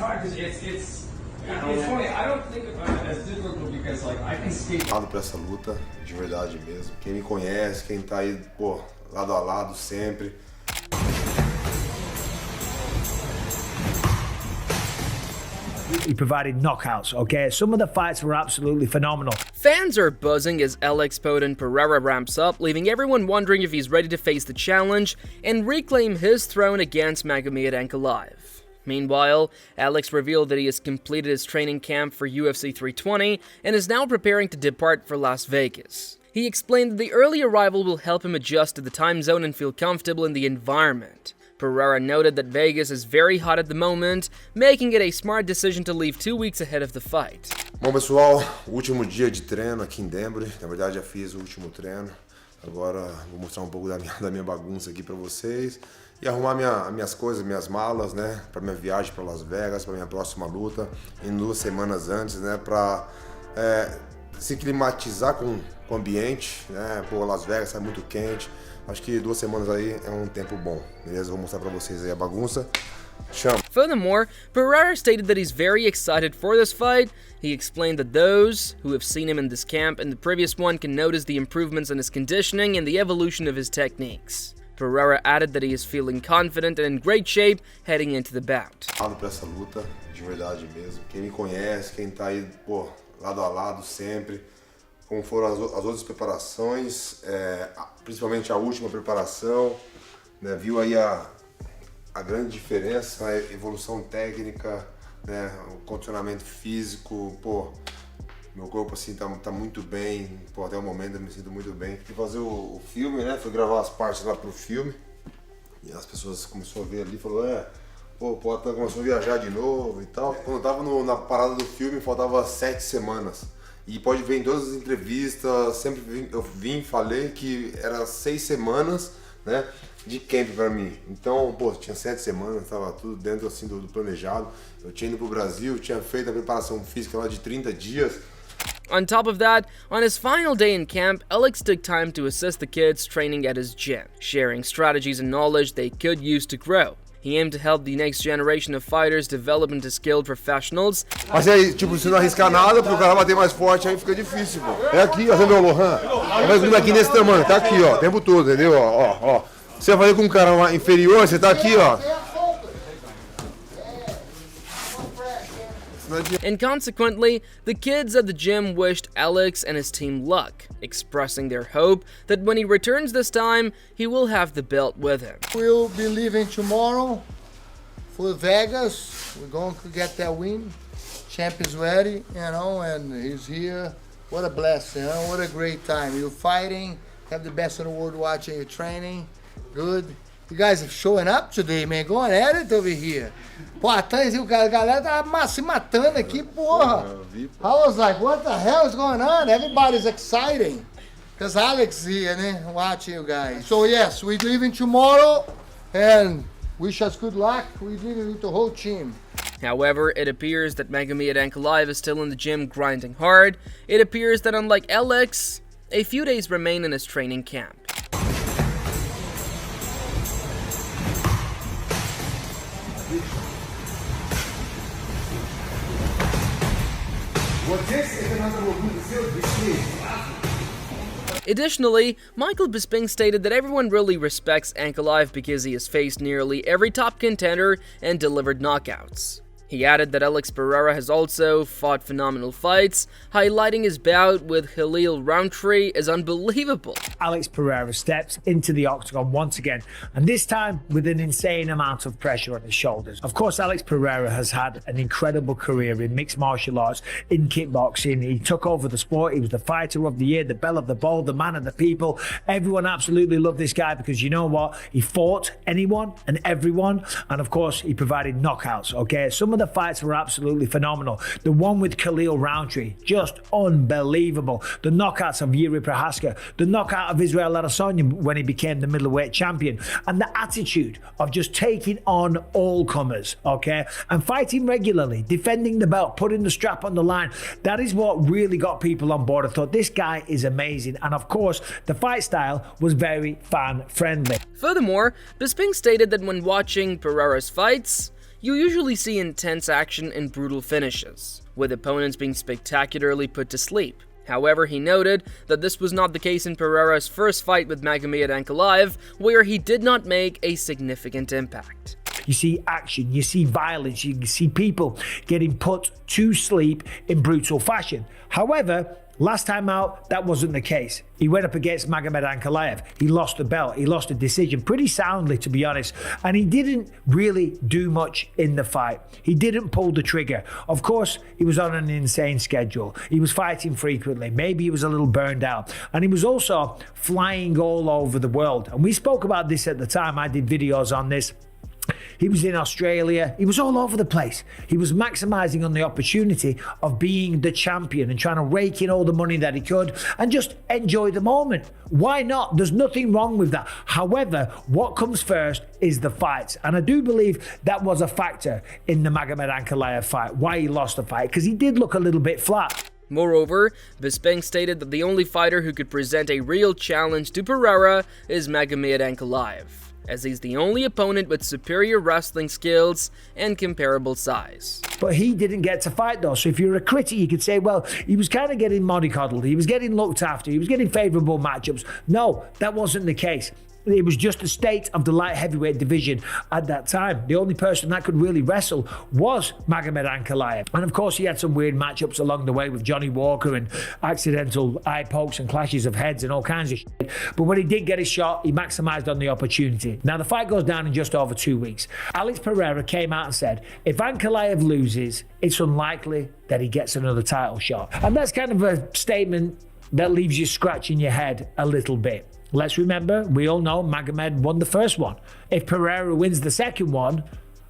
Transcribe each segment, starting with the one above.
hard because it's funny. I don't think it's difficult because like I can skate. Para essa luta, de verdade mesmo. Quem me conhece, quem tá aí, pô, lado a lado sempre. He provided knockouts, okay? Some of the fights were absolutely phenomenal. Fans are buzzing as Alex Poten Pereira ramps up, leaving everyone wondering if he's ready to face the challenge and reclaim his throne against Magomed Ankalaev. Meanwhile, Alex revealed that he has completed his training camp for UFC 320 and is now preparing to depart for Las Vegas. He explained that the early arrival will help him adjust to the time zone and feel comfortable in the environment. Pereira noted that Vegas is very hot at the moment, making it a smart decision to leave 2 weeks ahead of the fight. Bom, pessoal, último dia de treino aqui em Denver. Na verdade, já fiz o último treino. Agora vou mostrar um pouco da minha bagunça aqui para vocês e arrumar minhas coisas, minhas malas, né, para minha viagem para Las Vegas, para minha próxima luta, em 2 semanas antes, né, para se climatizar com o ambiente, né? Pô, Las Vegas é muito quente. Acho que 2 semanas aí é um tempo bom, beleza? Vou mostrar pra vocês aí a bagunça. Chama. Furthermore, Pereira stated that he's very excited for this fight. He explained that those who have seen him in this camp and the previous one can notice the improvements in his conditioning and the evolution of his techniques. Pereira added that he is feeling confident and in great shape heading into the bout. Pra essa luta, de verdade mesmo. Quem me conhece, quem tá aí, pô, lado a lado sempre. Como foram as outras preparações, principalmente a última preparação, né, viu aí a grande diferença, a evolução técnica, né, o condicionamento físico, pô, meu corpo assim tá muito bem, pô, até o momento eu me sinto muito bem. Fui fazer o filme, né, fui gravar as partes lá pro filme, e as pessoas começaram a ver ali, falou, pô, o Poatan começou a viajar de novo e tal. Quando eu tava na parada do filme, faltava 7 semanas. E pode ver em todas as entrevistas, sempre eu falei que era 6 semanas, né, de camp para mim. Então, pô, tinha 7 semanas, tava tudo dentro assim do planejado. Eu tinha ido pro Brasil, tinha feito a preparação física lá de 30 dias. On top of that, on his final day in camp, Alex took time to assist the kids training at his gym, sharing strategies and knowledge they could use to grow. He aimed to help the next generation of fighters develop into skilled professionals. Mas aí, tipo, se não arriscar nada, porque o cara bater mais forte, aí fica difícil, pô. É aqui, ó, você vê o Lohan? Vai comigo aqui nesse tamanho, tá aqui, ó, o tempo todo, entendeu? Ó. Você vai fazer com um cara inferior, você tá aqui, ó. And consequently, the kids at the gym wished Alex and his team luck, expressing their hope that when he returns this time, he will have the belt with him. We'll be leaving tomorrow for Vegas. We're going to get that win. Champ is ready, you know, and he's here. What a blessing, huh? What a great time. You're fighting, have the best in the world watching your training. Good. You guys are showing up today, man. Going at it over here. Pô, a galera tá se matando aqui, porra. I was like, what the hell is going on? Everybody's exciting. Because Alex is here, né? Watching you guys. So yes, we're leaving tomorrow and wish us good luck. We're leaving with the whole team. However, it appears that Magomed Ankalaev is still in the gym grinding hard. It appears that unlike Alex, a few days remain in his training camp. Additionally, Michael Bisping stated that everyone really respects Ankalaev because he has faced nearly every top contender and delivered knockouts. He added that Alex Pereira has also fought phenomenal fights, highlighting his bout with Khalil Roundtree as unbelievable. Alex Pereira steps into the octagon once again, and this time with an insane amount of pressure on his shoulders. Of course, Alex Pereira has had an incredible career in mixed martial arts, in kickboxing. He took over the sport. He was the fighter of the year, the belle of the ball, the man of the people. Everyone absolutely loved this guy because you know what? He fought anyone and everyone, and of course, he provided knockouts, okay? Some of the fights were absolutely phenomenal. The one with Khalil Roundtree, just unbelievable. The knockouts of Yuri Prohaska, the knockout of Israel Adesanya when he became the middleweight champion, and the attitude of just taking on all comers, okay? And fighting regularly, defending the belt, putting the strap on the line. That is what really got people on board. I thought this guy is amazing. And of course, the fight style was very fan-friendly. Furthermore, Bisping stated that when watching Pereira's fights, you usually see intense action and brutal finishes, with opponents being spectacularly put to sleep. However, he noted that this was not the case in Pereira's first fight with Magomed Ankalaev, where he did not make a significant impact. You see action, you see violence, you see people getting put to sleep in brutal fashion. However, last time out, that wasn't the case. He went up against Magomed Ankalaev. He lost the belt. He lost a decision pretty soundly, to be honest. And he didn't really do much in the fight. He didn't pull the trigger. Of course, he was on an insane schedule. He was fighting frequently. Maybe he was a little burned out. And he was also flying all over the world. And we spoke about this at the time. I did videos on this. He was in Australia. He was all over the place. He was maximizing on the opportunity of being the champion and trying to rake in all the money that he could and just enjoy the moment. Why not? There's nothing wrong with that. However, what comes first is the fights. And I do believe that was a factor in the Magomed Ankalaev fight, why he lost the fight, because he did look a little bit flat. Moreover, Bisping stated that the only fighter who could present a real challenge to Pereira is Magomed Ankalaev, as he's the only opponent with superior wrestling skills and comparable size. But he didn't get to fight though, so if you're a critic you could say, well, he was kind of getting mollycoddled, he was getting looked after, he was getting favourable matchups. No, that wasn't the case. It was just the state of the light heavyweight division at that time. The only person that could really wrestle was Magomed Ankalaev. And of course he had some weird matchups along the way with Johnny Walker and accidental eye pokes and clashes of heads and all kinds of shit. But when he did get his shot, he maximised on the opportunity. Now the fight goes down in just over 2 weeks. Alex Pereira came out and said, if Ankalaev loses, it's unlikely that he gets another title shot. And that's kind of a statement that leaves you scratching your head a little bit. Let's remember, we all know Magomed won the first one. If Pereira wins the second one,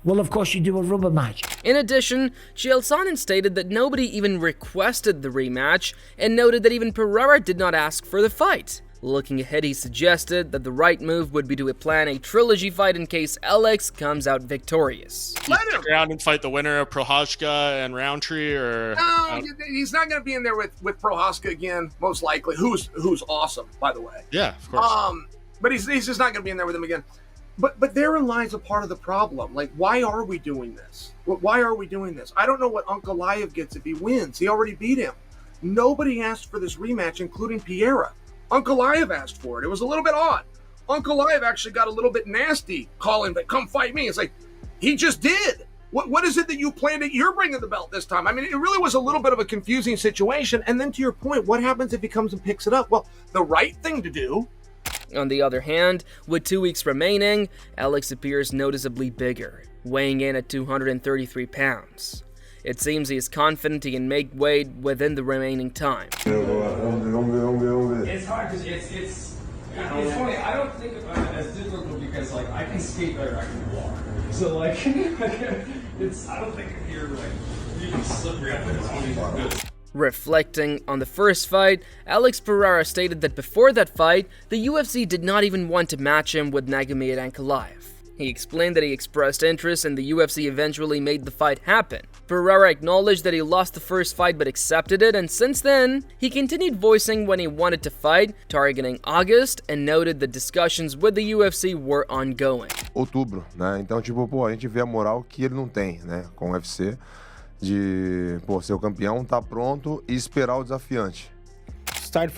well, of course you do a rubber match. In addition, Chael Sonnen stated that nobody even requested the rematch and noted that even Pereira did not ask for the fight. Looking ahead, he suggested that the right move would be to plan a trilogy fight in case Alex comes out victorious. Let him around and fight the winner of Prochazka and Roundtree, or no, he's not going to be in there with Prochazka again, most likely. Who's awesome, by the way. Yeah, of course. But he's just not going to be in there with him again. But therein lies a part of the problem. Like, why are we doing this? Why are we doing this? I don't know what Ankalaev gets if he wins. He already beat him. Nobody asked for this rematch, including Pereira. Ankalaev asked for it. It was a little bit odd. Ankalaev actually got a little bit nasty, calling, but come fight me. It's like, he just did. What is it that you planned that you're bringing the belt this time? I mean, it really was a little bit of a confusing situation. And then to your point, what happens if he comes and picks it up? Well, the right thing to do. On the other hand, with 2 weeks remaining, Alex appears noticeably bigger, weighing in at 233 pounds. It seems he is confident he can make weight within the remaining time. It's hard because it's funny. I don't think of it as difficult because like I can skate better, I can walk. So like I don't think if you're like you can slippery up there. Reflecting on the first fight, Alex Pereira stated that before that fight, the UFC did not even want to match him with Magomed Ankalaev. He explained that he expressed interest and the UFC eventually made the fight happen. Pereira acknowledged that he lost the first fight but accepted it, and since then, he continued voicing when he wanted to fight, targeting August, and noted that discussions with the UFC were ongoing. Outubro, né? Então, tipo, pô, a gente vê a moral que ele não tem, né? Com o UFC, de, pô, ser o campeão, tá pronto e esperar o desafiante. Started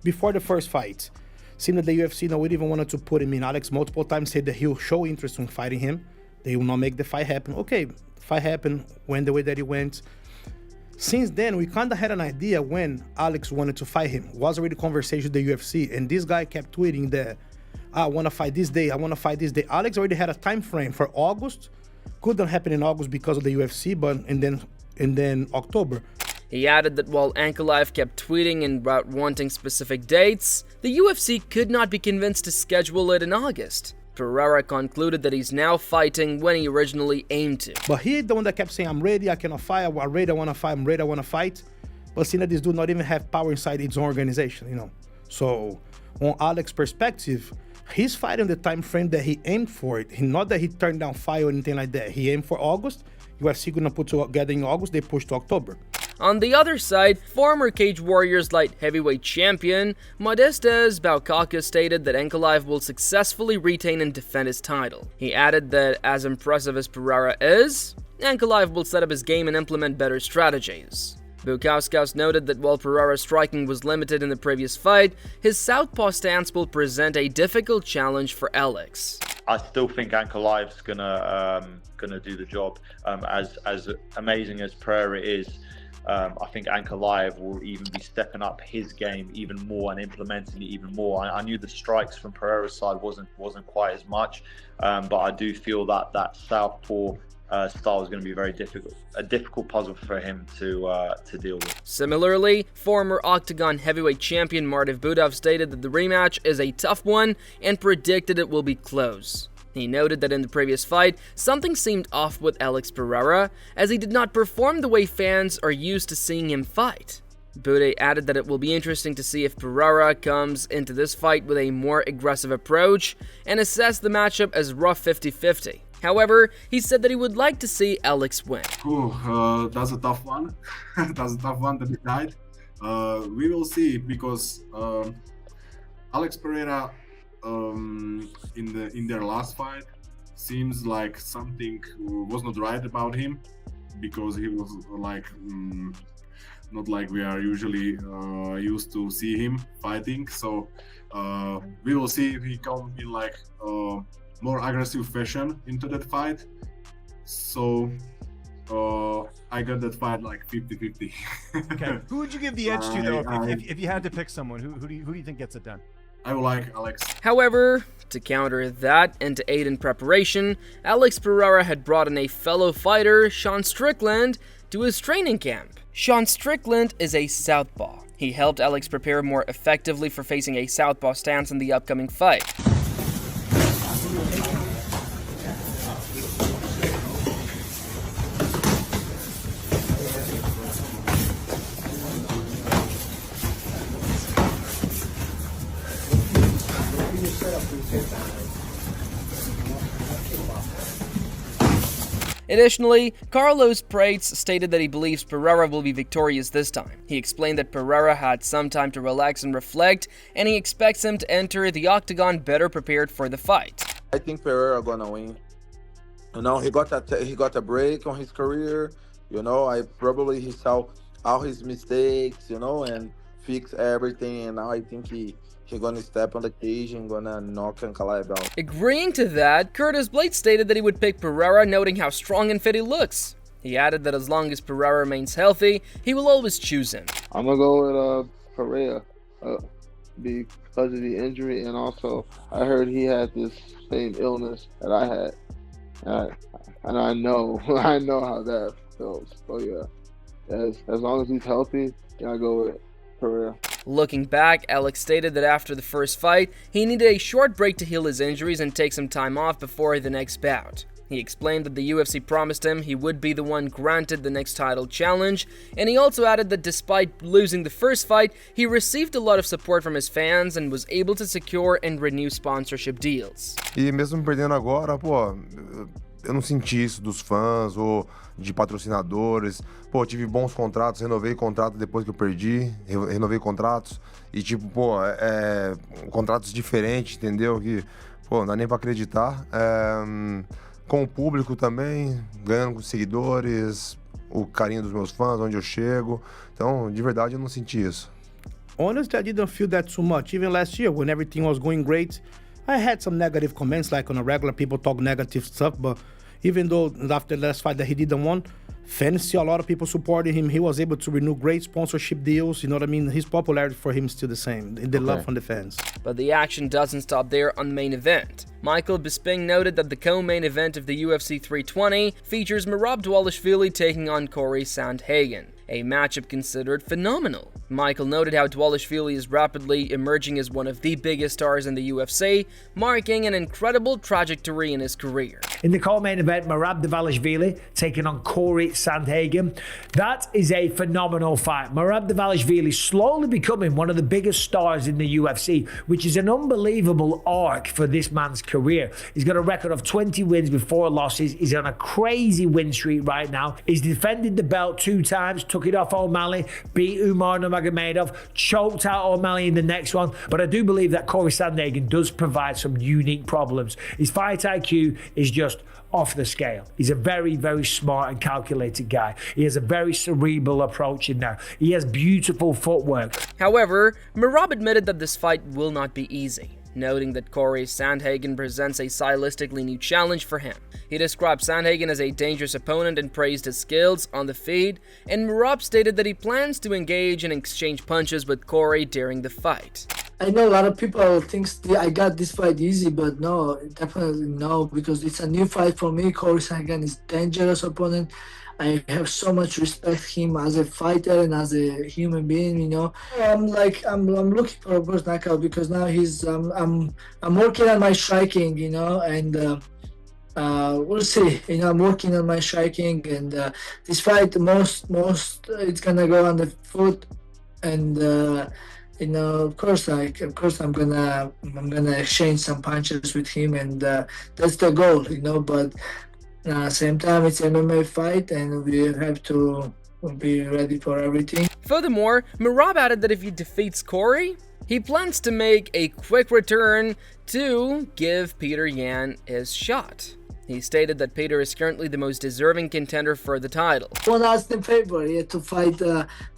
before the first fight. Seemed that the UFC now even wanted to put him in. Alex multiple times said that he'll show interest in fighting him. They will not make the fight happen. Okay, the fight happened, went the way that it went. Since then, we kind of had an idea when Alex wanted to fight him. It was already conversation with the UFC, and this guy kept tweeting that, I want to fight this day, I want to fight this day. Alex already had a time frame for August. Couldn't happen in August because of the UFC, but and then October. He added that while Ankalaev kept tweeting about wanting specific dates, the UFC could not be convinced to schedule it in August. Pereira concluded that he's now fighting when he originally aimed to. But he's the one that kept saying, I'm ready, I cannot fight, I'm ready, I want to fight, I'm ready, I want to fight. But seeing that this dude not even have power inside his own organization, you know. So, on Alex's perspective, he's fighting the time frame that he aimed for it. Not that he turned down fight or anything like that. He aimed for August. UFC couldn't put together in August, they pushed to October. On the other side, former Cage Warriors light heavyweight champion Modestas Bukauskas stated that Ankalaev will successfully retain and defend his title. He added that as impressive as Pereira is, Ankalaev will set up his game and implement better strategies. Bukauskas noted that while Pereira's striking was limited in the previous fight, his southpaw stance will present a difficult challenge for Alex. I still think Ankalaev's gonna do the job. As amazing as Pereira is, I think Ankalaev will even be stepping up his game even more and implementing it even more. I knew the strikes from Pereira's side wasn't quite as much, but I do feel that southpaw style is going to be a difficult puzzle for him to deal with. Similarly, former Octagon heavyweight champion Martiv Budov stated that the rematch is a tough one and predicted it will be close. He noted that in the previous fight, something seemed off with Alex Pereira, as he did not perform the way fans are used to seeing him fight. Bude added that it will be interesting to see if Pereira comes into this fight with a more aggressive approach and assess the matchup as rough 50-50. However, he said that he would like to see Alex win. That's a tough one. That's a tough one to decide. We will see, because Alex Pereira in their last fight seems like something was not right about him, because he was like not like we are usually used to see him fighting. So we will see if he comes in like more aggressive fashion into that fight. So I got that fight like 50-50. Okay. Who would you give the edge to, though, if you had to pick someone? Who do you think gets it done? I would like Alex. However, to counter that and to aid in preparation, Alex Pereira had brought in a fellow fighter, Sean Strickland, to his training camp. Sean Strickland is a southpaw. He helped Alex prepare more effectively for facing a southpaw stance in the upcoming fight. Additionally, Carlos Prates stated that he believes Pereira will be victorious this time. He explained that Pereira had some time to relax and reflect, and he expects him to enter the octagon better prepared for the fight. I think Pereira gonna win. You know, he got a break on his career. You know, he saw all his mistakes, you know, and fix everything, and now I think he gonna step on the cage and gonna knock Ankalaev out. Agreeing to that, Curtis Blades stated that he would pick Pereira, noting how strong and fit he looks. He added that as long as Pereira remains healthy, he will always choose him. I'm gonna go with Pereira because of the injury, and also I heard he had this same illness that I had, and I know how that feels. So yeah, as long as he's healthy, I go with Pereira. Looking back, Alex stated that after the first fight, he needed a short break to heal his injuries and take some time off before the next bout. He explained that the UFC promised him he would be the one granted the next title challenge, and he also added that despite losing the first fight, he received a lot of support from his fans and was able to secure and renew sponsorship deals. E mesmo perdendo agora, pô, eu não senti isso dos fãs ou de patrocinadores. Pô, tive bons contratos, renovei contrato depois que eu perdi, renovei contratos e tipo, pô, contratos diferentes, entendeu? Que, pô, não dá nem pra acreditar. Com o público também, ganhando com seguidores, o carinho dos meus fãs, onde eu chego. Então, de verdade, eu não senti isso. Honestly, I didn't feel that too much. Even last year, when everything was going great, I had some negative comments, like on a regular, people talk negative stuff, but even though after the last fight that he didn't win, fans see a lot of people supporting him. He was able to renew great sponsorship deals, you know what I mean? His popularity for him is still the same, the love from the fans. But the action doesn't stop there on the main event. Michael Bisping noted that the co-main event of the UFC 320 features Merab Dvalishvili taking on Corey Sandhagen, a matchup considered phenomenal. Michael noted how Dvalishvili is rapidly emerging as one of the biggest stars in the UFC, marking an incredible trajectory in his career. In the co-main event, Merab Dvalishvili taking on Corey Sandhagen. That is a phenomenal fight. Merab Dvalishvili slowly becoming one of the biggest stars in the UFC, which is an unbelievable arc for this man's career. He's got a record of 20 wins with 4 losses. He's on a crazy win streak right now. He's defended the belt 2 times, took it off O'Malley, beat Umar Nurmagomedov, choked out O'Malley in the next one. But I do believe that Corey Sandhagen does provide some unique problems. His fight IQ is just off the scale. He's a very, very smart and calculated guy. He has a very cerebral approach in there. He has beautiful footwork. However, Merab admitted that this fight will not be easy, noting that Corey Sandhagen presents a stylistically new challenge for him. He described Sandhagen as a dangerous opponent and praised his skills on the feet, and Merab stated that he plans to engage and exchange punches with Corey during the fight. I know a lot of people think I got this fight easy, but no, definitely no, because it's a new fight for me. Corey Sandhagen is a dangerous opponent. I have so much respect him as a fighter and as a human being, you know. I'm looking for a first knockout because now I'm working on my striking, you know, and we'll see. You know, I'm working on my striking, and this fight most it's gonna go on the foot, and you know, of course I'm gonna exchange some punches with him, and that's the goal, you know. But same time, it's an MMA fight, and we have to be ready for everything. Furthermore, Merab added that if he defeats Corey, he plans to make a quick return to give Peter Yan his shot. He stated that Peter is currently the most deserving contender for the title. One Austin favor to fight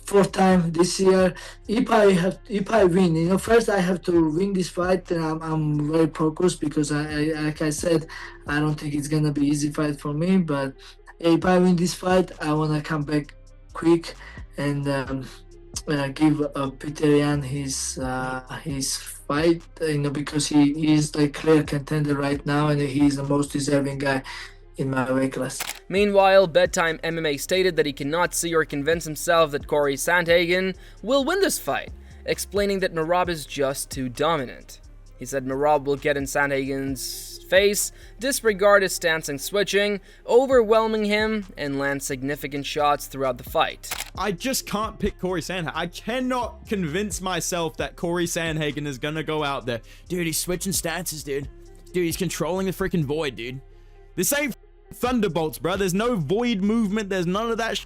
4th time this year. If I win, you know, first I have to win this fight, and I'm very focused because like I said, I don't think it's gonna be easy fight for me. But if I win this fight, I wanna come back quick and give Peter Yan his fight, you know, because he is a clear contender right now, and he's the most deserving guy in my weight class. Meanwhile, Bedtime MMA stated that he cannot see or convince himself that Corey Sandhagen will win this fight, explaining that Merab is just too dominant. He said Merab will get in Sandhagen's face, disregard his stance and switching, overwhelming him, and land significant shots throughout the fight. I just can't pick Corey Sandhagen. I cannot convince myself that Corey Sandhagen is gonna go out there. Dude, he's switching stances, dude. Dude, he's controlling the freaking void, dude. This ain't Thunderbolts, bro. There's no void movement. There's none of that.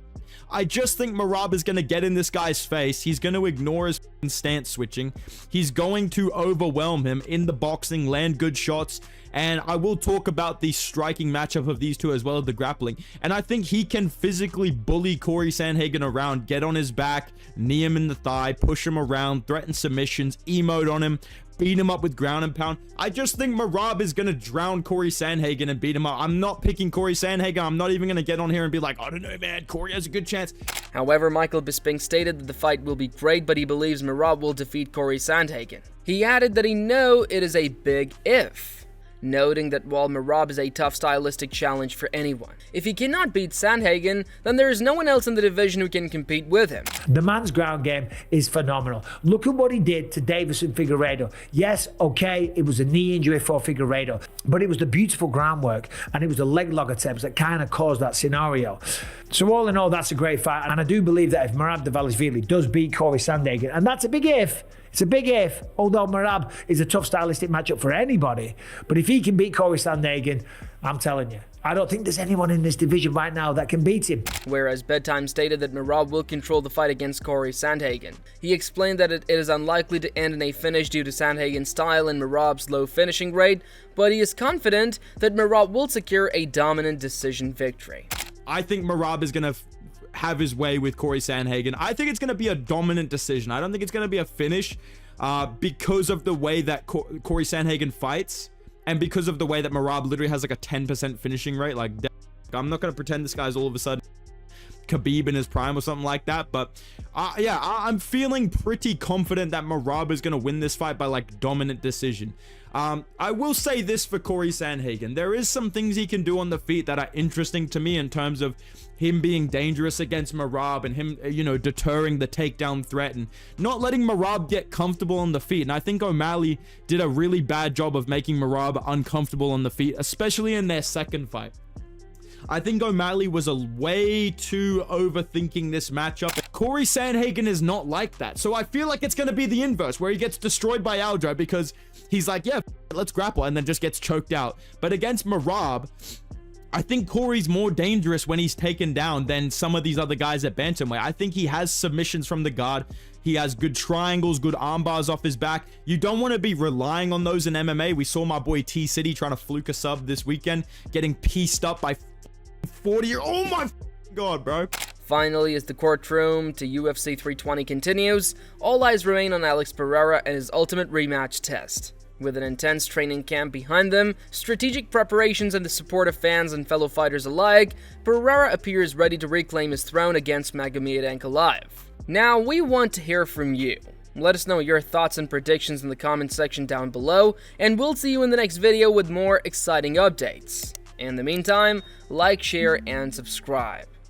I just think Merab is going to get in this guy's face. He's going to ignore his stance switching. He's going to overwhelm him in the boxing, land good shots. And I will talk about the striking matchup of these two as well as the grappling. And I think he can physically bully Corey Sandhagen around, get on his back, knee him in the thigh, push him around, threaten submissions, emote on him, beat him up with ground and pound. I just think Merab is going to drown Corey Sandhagen and beat him up. I'm not picking Corey Sandhagen. I'm not even going to get on here and be like, I don't know, man, Corey has a good chance. However, Michael Bisping stated that the fight will be great, but he believes Merab will defeat Corey Sandhagen. He added that he knows it is a big if, noting that while Merab is a tough stylistic challenge for anyone, if he cannot beat Sandhagen, then there is no one else in the division who can compete with him. The man's ground game is phenomenal. Look at what he did to Davison Figueiredo. Yes, okay, it was a knee injury for Figueiredo, but it was the beautiful groundwork and it was the leg lock attempts that kind of caused that scenario. So all in all, that's a great fight, and I do believe that if Merab Dvalishvili does beat Corey Sandhagen, and that's a big if, it's a big if, although Merab is a tough stylistic matchup for anybody, but if he can beat Corey Sandhagen, I'm telling you, I don't think there's anyone in this division right now that can beat him. Whereas Bedtime stated that Merab will control the fight against Corey Sandhagen. He explained that it is unlikely to end in a finish due to Sandhagen's style and Merab's low finishing rate, but he is confident that Merab will secure a dominant decision victory. I think Merab is going to have his way with Corey Sandhagen. I think it's going to be a dominant decision. I don't think it's going to be a finish because of the way that Corey Sandhagen fights. And because of the way that Merab literally has like a 10% finishing rate. Like, I'm not going to pretend this guy's all of a sudden Khabib in his prime or something like that. But yeah, I'm feeling pretty confident that Merab is going to win this fight by like dominant decision. I will say this for Corey Sandhagen. There is some things he can do on the feet that are interesting to me in terms of him being dangerous against Merab and him, deterring the takedown threat and not letting Merab get comfortable on the feet. And I think O'Malley did a really bad job of making Merab uncomfortable on the feet, especially in their second fight. I think O'Malley was way too overthinking this matchup. Corey Sandhagen is not like that. So I feel like it's going to be the inverse, where he gets destroyed by Aljo because he's like, yeah, let's grapple, and then just gets choked out. But against Merab, I think Corey's more dangerous when he's taken down than some of these other guys at bantamweight. I think he has submissions from the guard. He has good triangles, good arm bars off his back. You don't want to be relying on those in MMA. We saw my boy T-City trying to fluke a sub this weekend, getting pieced up by 40. Oh my god, bro. Finally, as the courtroom to UFC 320 continues, all eyes remain on Alex Pereira and his ultimate rematch test. With an intense training camp behind them, strategic preparations, and the support of fans and fellow fighters alike, Pereira appears ready to reclaim his throne against Magomed Ankalaev. Now, we want to hear from you. Let us know your thoughts and predictions in the comment section down below, and we'll see you in the next video with more exciting updates. In the meantime, like, share, and subscribe.